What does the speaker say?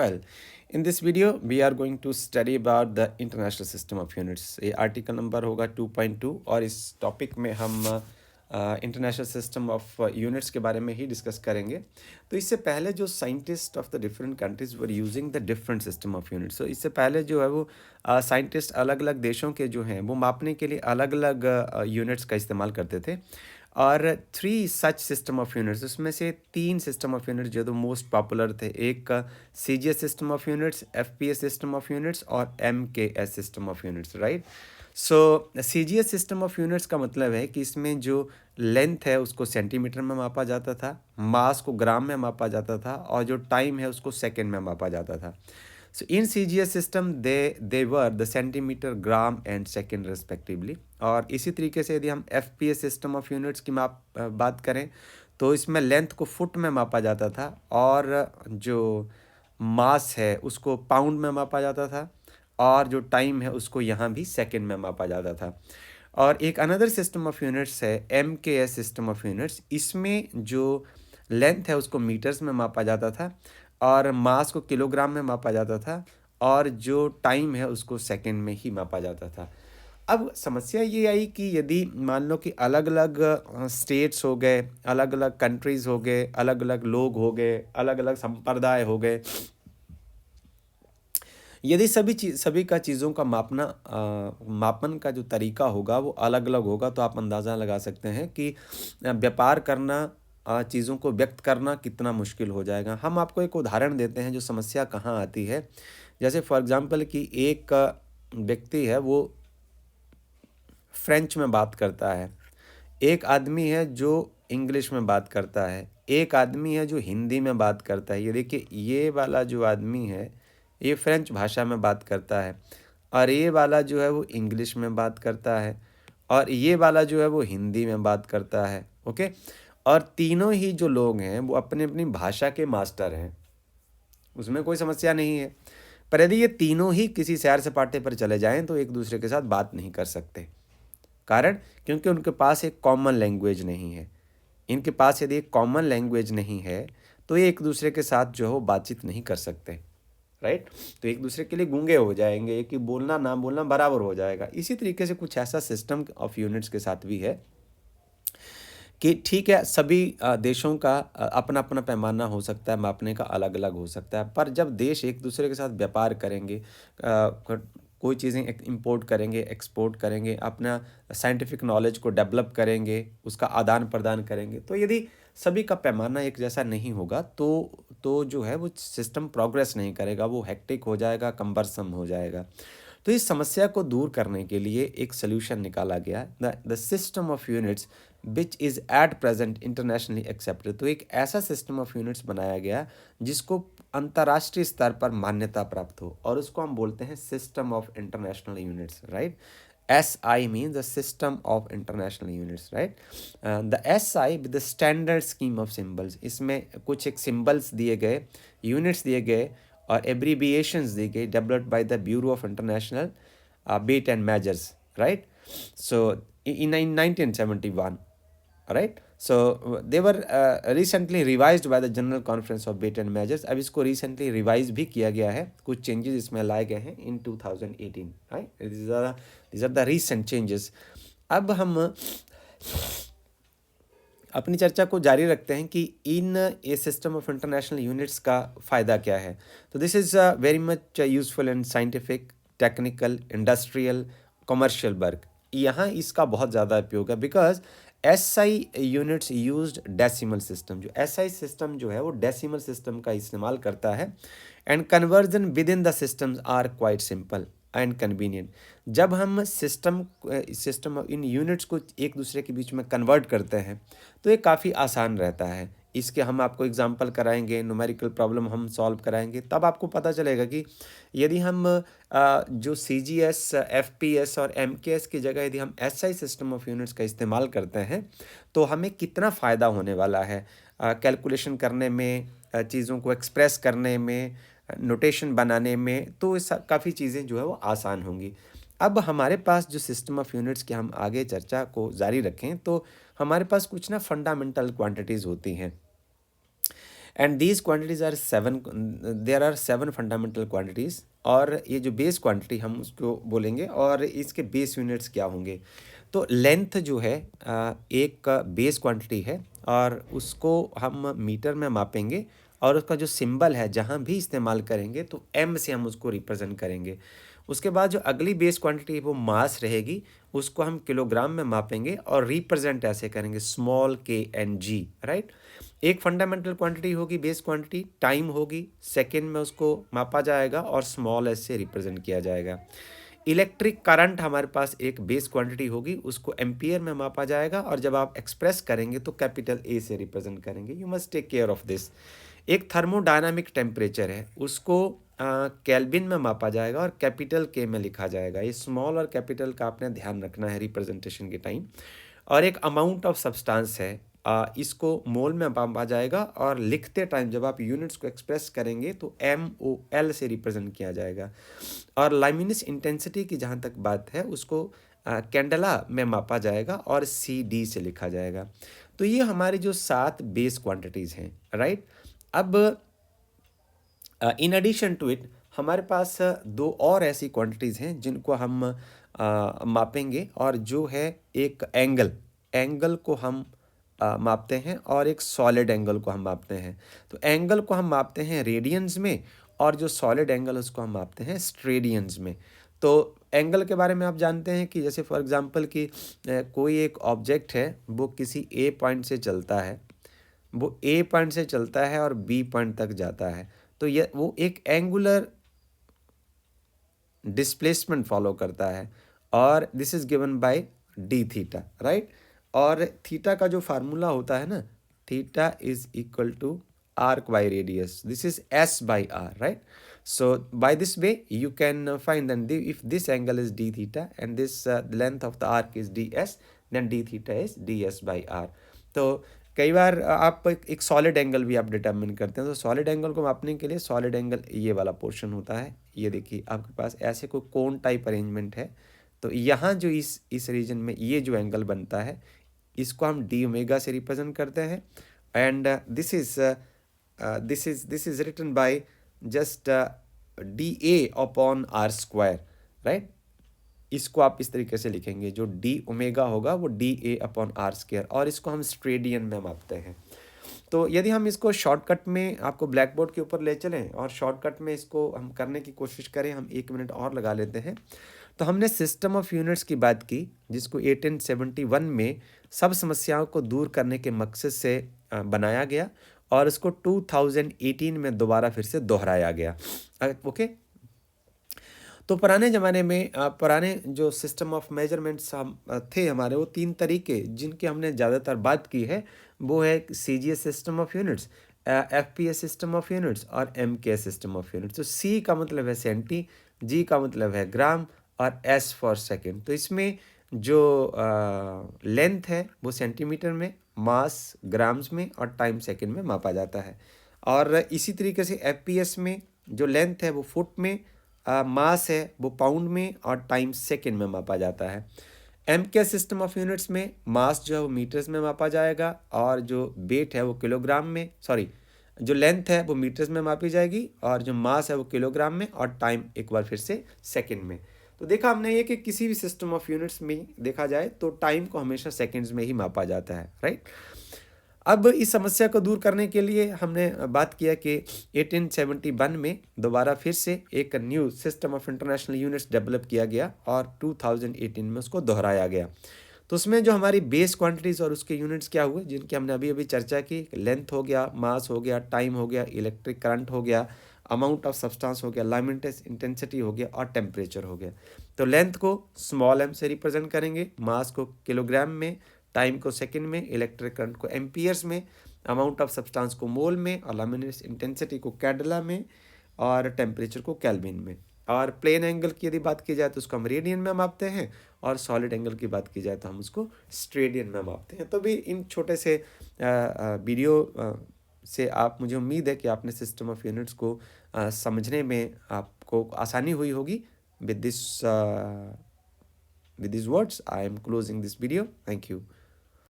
Well, in this video, we are going to study about the international system of units. ये article number होगा 2.2 और इस topic में हम इंटरनेशनल सिस्टम ऑफ यूनिट्स के बारे में ही डिस्कस करेंगे. तो इससे पहले जो scientist of the different countries were using the different system of units. तो इससे पहले जो है वो साइंटिस्ट अलग अलग देशों के जो हैं वो मापने के लिए अलग अलग यूनिट्स का इस्तेमाल करते थे. और 3 सच सिस्टम ऑफ यूनिट्स, उसमें से 3 सिस्टम ऑफ यूनिट्स जो तो मोस्ट पॉपुलर थे. एक CGS system of units, FPS system of units और MKS system of units. Right. So CGS system of units का मतलब है कि इसमें जो लेंथ है उसको सेंटीमीटर में मापा जाता था, मास को ग्राम में मापा जाता था और जो टाइम है उसको सेकेंड में मापा जाता था. So in CGS system they were the centimeter, gram and second respectively. और इसी तरीके से यदि हम FPS सिस्टम ऑफ यूनिट्स की बात करें तो इसमें लेंथ को फुट में मापा जाता था और जो मास है उसको पाउंड में मापा जाता था और जो टाइम है उसको यहाँ भी सेकंड में मापा जाता था. और एक अनदर सिस्टम ऑफ यूनिट्स है MKS सिस्टम ऑफ यूनिट्स. इसमें जो लेंथ है उसको मीटर्स में मापा जाता था और मास को किलोग्राम में मापा जाता था और जो टाइम है उसको सेकंड में ही मापा जाता था. अब समस्या ये आई कि यदि मान लो कि अलग अलग स्टेट्स हो गए, अलग अलग कंट्रीज़ हो गए, अलग अलग लोग हो गए, अलग अलग संप्रदाय हो गए, यदि सभी का चीज़ों का मापन का जो तरीका होगा वो अलग अलग होगा तो आप अंदाज़ा लगा सकते हैं कि व्यापार करना, चीज़ों को व्यक्त करना कितना मुश्किल हो जाएगा. हम आपको एक उदाहरण देते हैं जो समस्या कहाँ आती है. जैसे फॉर एग्जांपल कि एक व्यक्ति है वो फ्रेंच में बात करता है, एक आदमी है जो इंग्लिश में बात करता है, एक आदमी है जो हिंदी में बात करता है. ये देखिए, ये वाला जो आदमी है ये फ्रेंच भाषा में बात करता है और ये वाला जो है वो इंग्लिश में बात करता है और ये वाला जो है वो हिंदी में बात करता है. ओके. और तीनों ही जो लोग हैं वो अपनी अपनी भाषा के मास्टर हैं, उसमें कोई समस्या नहीं है. पर यदि ये तीनों ही किसी सैर सपाटे पर चले जाएं तो एक दूसरे के साथ बात नहीं कर सकते. कारण क्योंकि उनके पास एक कॉमन लैंग्वेज नहीं है. इनके पास यदि एक कॉमन लैंग्वेज नहीं है तो ये एक दूसरे के साथ जो है वो बातचीत नहीं कर सकते. राइट. तो एक दूसरे के लिए गूंगे हो जाएंगे कि बोलना ना बोलना बराबर हो जाएगा. इसी तरीके से कुछ ऐसा सिस्टम ऑफ यूनिट्स के साथ भी है कि ठीक है, सभी देशों का अपना अपना पैमाना हो सकता है, मापने का अलग अलग हो सकता है. पर जब देश एक दूसरे के साथ व्यापार करेंगे, कोई चीज़ें इंपोर्ट करेंगे, एक्सपोर्ट करेंगे, अपना साइंटिफिक नॉलेज को डेवलप करेंगे, उसका आदान प्रदान करेंगे, तो यदि सभी का पैमाना एक जैसा नहीं होगा तो जो है वो सिस्टम प्रोग्रेस नहीं करेगा, वो हेक्टिक हो जाएगा, कम्बरसम हो जाएगा. तो इस समस्या को दूर करने के लिए एक सोल्यूशन निकाला गया, the system of units which is at present internationally accepted. तो एक ऐसा सिस्टम ऑफ यूनिट्स बनाया गया जिसको अंतर्राष्ट्रीय स्तर पर मान्यता प्राप्त हो और उसको हम बोलते हैं system of international units. Right. SI means the system of international units. Right. The SI with the standard scheme of symbols. इसमें कुछ एक symbols दिए गए, units दिए गए और abbreviations दी गई, developed by the Bureau of International Weight and Measures. Right. So in 1971. Right. So they were recently revised by the General Conference of Weight and Measures. अब इसको recently revise भी किया गया है, कुछ changes इसमें लाए गए हैं in 2018. Right. These are the recent changes. अब हम अपनी चर्चा को जारी रखते हैं कि in a system of international units का फ़ायदा क्या है. तो this is very much useful in scientific, technical, industrial, commercial work. यहाँ इसका बहुत ज़्यादा उपयोग है because SI units used decimal system. जो SI सिस्टम जो है वो डेसिमल सिस्टम का इस्तेमाल करता है and conversion within the systems are quite simple and convenient. जब हम सिस्टम इन यूनिट्स को एक दूसरे के बीच में कन्वर्ट करते हैं तो ये काफ़ी आसान रहता है. इसके हम आपको एग्जांपल कराएंगे, न्यूमेरिकल प्रॉब्लम हम सॉल्व कराएंगे, तब आपको पता चलेगा कि यदि हम जो CGS, FPS और MKS की जगह यदि हम SI सिस्टम ऑफ यूनिट्स का इस्तेमाल करते हैं तो हमें कितना फ़ायदा होने वाला है कैलकुलेशन करने में, चीज़ों को एक्सप्रेस करने में, नोटेशन बनाने में. तो काफ़ी चीज़ें जो है वो आसान होंगी. अब हमारे पास जो सिस्टम ऑफ यूनिट्स की हम आगे चर्चा को जारी रखें तो हमारे पास कुछ ना फंडामेंटल क्वांटिटीज़ होती हैं. And these quantities are 7, there are 7 fundamental quantities, और ये जो बेस क्वांटिटी हम उसको बोलेंगे, और इसके बेस यूनिट्स क्या होंगे। तो लेंथ जो है एक बेस क्वांटिटी है, और उसको हम मीटर में मापेंगे, और उसका जो सिंबल है जहाँ भी इस्तेमाल करेंगे तो एम से हम उसको रिप्रेजेंट करेंगे। उसके बाद जो अगली बेस क्वांटिटी वो मास रहेगी, उसको हम किलोग्राम में मापेंगे और रिप्रेजेंट ऐसे करेंगे स्मॉल के एन जी, राइट। एक फंडामेंटल क्वांटिटी होगी बेस क्वांटिटी, टाइम होगी, सेकेंड में उसको मापा जाएगा और स्मॉल एस से रिप्रेजेंट किया जाएगा। इलेक्ट्रिक करंट हमारे पास एक बेस क्वांटिटी होगी, उसको एम्पियर में मापा जाएगा, और जब आप एक्सप्रेस करेंगे तो कैपिटल ए से रिप्रेजेंट करेंगे। You must take care of this. एक थर्मोडायनामिक टेम्परेचर है, उसको केल्विन में मापा जाएगा और कैपिटल के में लिखा जाएगा। ये स्मॉल और कैपिटल का आपने ध्यान रखना है रिप्रेजेंटेशन के टाइम। और एक अमाउंट ऑफ सब्सटेंस है, इसको मोल में मापा जाएगा, और लिखते टाइम जब आप यूनिट्स को एक्सप्रेस करेंगे तो MOL से रिप्रेजेंट किया जाएगा। और लाइमिनस इंटेंसिटी की जहाँ तक बात है, उसको कैंडला में मापा जाएगा और CD से लिखा जाएगा। तो ये हमारी जो 7 बेस क्वांटिटीज़ हैं, राइट। अब इन एडिशन टू इट हमारे पास 2 और ऐसी क्वांटिटीज़ हैं जिनको हम मापेंगे, और जो है एक एंगल को हम मापते हैं, और एक सॉलिड एंगल को हम मापते हैं। तो एंगल को हम मापते हैं रेडियंस में, और जो सॉलिड एंगल उसको हम मापते हैं स्ट्रेडियंस में। तो एंगल के बारे में आप जानते हैं कि जैसे फॉर एग्जांपल कि कोई एक ऑब्जेक्ट है, वो किसी A पॉइंट से चलता है, वो A पॉइंट से चलता है और B पॉइंट तक जाता है, तो ये वो एक एंगुलर डिस्प्लेसमेंट फॉलो करता है, और this is given by D theta, right. और थीटा का जो फार्मूला होता है ना, theta is equal to arc by radius, this is S by R, right? So by this way you can find that if this angle is d theta and this length of the arc is ds, then d theta is ds by r. तो कई बार आप एक solid angle भी आप determine करते हैं, तो solid angle को मापने के लिए सॉलिड एंगल ये वाला पोर्शन होता है। ये देखिए आपके पास ऐसे कोई कोन टाइप अरेंजमेंट है, तो यहाँ जो इस रीजन में ये जो एंगल बनता है, इसको हम डी ओमेगा से रिप्रेजेंट करते हैं। And this is written by just DA upon R square, right. इसको आप इस तरीके से लिखेंगे, जो डी ओमेगा होगा वो DA अपॉन R स्क्वायर, और इसको हम स्ट्रेडियन में मापते हैं। तो यदि हम इसको शॉर्टकट में आपको ब्लैक बोर्ड के ऊपर ले चलें और शॉर्टकट में इसको हम करने की कोशिश करें, हम 1 मिनट और लगा लेते हैं। तो हमने सिस्टम ऑफ यूनिट्स की बात की, जिसको 1871 में सब समस्याओं को दूर करने के मकसद से बनाया गया, और इसको 2018 में दोबारा फिर से दोहराया गया। ओके। तो पुराने ज़माने में पुराने जो सिस्टम ऑफ मेजरमेंट्स हम थे हमारे, वो 3 तरीके जिनकी हमने ज़्यादातर बात की है, वो है CGS system of units, FPS system of units और MKS सिस्टम ऑफ यूनिट्स। तो C का मतलब है सेंटी, G का मतलब है ग्राम, और S फॉर सेकेंड। तो इसमें जो लेंथ है वो सेंटीमीटर में, मास ग्राम्स में, और टाइम सेकेंड में मापा जाता है। और इसी तरीके से FPS में जो लेंथ है वो फुट में, मास है वो पाउंड में, और टाइम सेकेंड में मापा जाता है। MKS सिस्टम ऑफ यूनिट्स में मास जो है वो मीटर्स में मापा जाएगा, और जो वेट है वो किलोग्राम में, सॉरी, जो लेंथ है वो मीटर्स में मापी जाएगी, और जो मास है वो किलोग्राम में, और टाइम एक बार फिर से सेकेंड में। तो देखा हमने ये कि किसी भी सिस्टम ऑफ यूनिट्स में देखा जाए तो टाइम को हमेशा सेकेंड्स में ही मापा जाता है, राइट। अब इस समस्या को दूर करने के लिए हमने बात किया कि 1871 में दोबारा फिर से एक new system of international units develop किया गया, और 2018 में उसको दोहराया गया। तो उसमें जो हमारी बेस क्वांटिटीज़ और उसके यूनिट्स क्या हुए, जिनकी हमने अभी अभी चर्चा की, लेंथ हो गया, मास हो गया, टाइम हो गया, इलेक्ट्रिक करंट हो गया, अमाउंट ऑफ सब्सटेंस हो गया, लाइमिनस इंटेंसिटी हो गया, और टेम्परेचर हो गया। तो लेंथ को स्मॉल m से रिप्रेजेंट करेंगे, मास को किलोग्राम में, टाइम को सेकंड में, इलेक्ट्रिक करंट को एम्पियर्स में, अमाउंट ऑफ सब्सटेंस को मोल में, और लामिनस इंटेंसिटी को कैंडेला में, और टेम्परेचर को केल्विन में। और प्लेन एंगल की यदि बात की जाए तो उसको हम रेडियन में मापते हैं, और सॉलिड एंगल की बात की जाए तो हम उसको स्ट्रेडियन में मापते हैं। तो भी इन छोटे से वीडियो से आप, मुझे उम्मीद है कि आपने सिस्टम ऑफ यूनिट्स को समझने में आपको आसानी हुई होगी। With this words I am closing this video. Thank you.